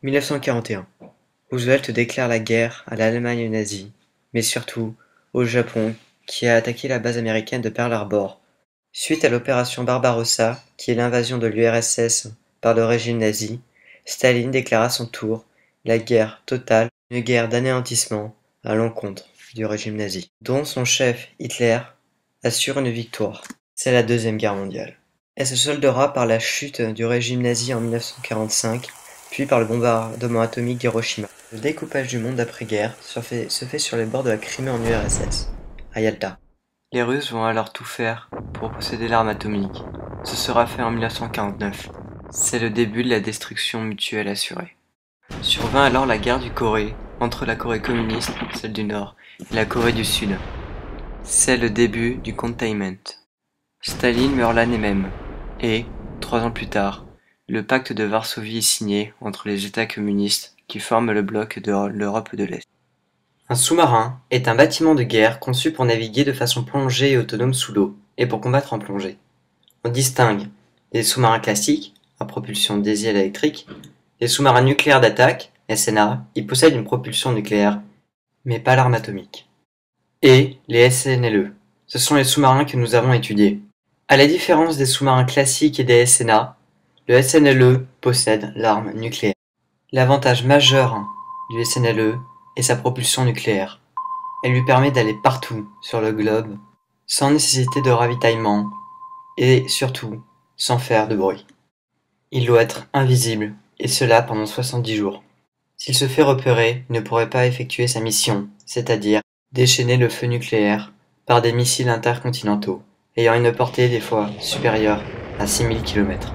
1941. Roosevelt déclare la guerre à l'Allemagne nazie, mais surtout au Japon qui a attaqué la base américaine de Pearl Harbor. Suite à l'opération Barbarossa, qui est l'invasion de l'URSS par le régime nazi, Staline déclara à son tour la guerre totale, une guerre d'anéantissement à l'encontre du régime nazi, dont son chef Hitler assure une victoire. C'est la Deuxième Guerre mondiale. Elle se soldera par la chute du régime nazi en 1945, puis par le bombardement atomique d'Hiroshima. Le découpage du monde d'après-guerre se fait sur les bords de la Crimée en URSS, à Yalta. Les Russes vont alors tout faire pour posséder l'arme atomique. Ce sera fait en 1949. C'est le début de la destruction mutuelle assurée. Survint alors la guerre du Corée, entre la Corée communiste, celle du Nord, et la Corée du Sud. C'est le début du containment. Staline meurt l'année même, et, 3 ans plus tard, le pacte de Varsovie est signé entre les États communistes qui forment le bloc de l'Europe de l'Est. Un sous-marin est un bâtiment de guerre conçu pour naviguer de façon plongée et autonome sous l'eau, et pour combattre en plongée. On distingue les sous-marins classiques, à propulsion diesel électrique, les sous-marins nucléaires d'attaque, SNA, ils possèdent une propulsion nucléaire, mais pas l'arme atomique. Et les SNLE, ce sont les sous-marins que nous avons étudiés. À la différence des sous-marins classiques et des SNA, le SNLE possède l'arme nucléaire. L'avantage majeur du SNLE est sa propulsion nucléaire. Elle lui permet d'aller partout sur le globe, sans nécessité de ravitaillement, et surtout, sans faire de bruit. Il doit être invisible, et cela pendant 70 jours. S'il se fait repérer, il ne pourrait pas effectuer sa mission, c'est-à-dire déchaîner le feu nucléaire par des missiles intercontinentaux, ayant une portée des fois supérieure à 6000 km.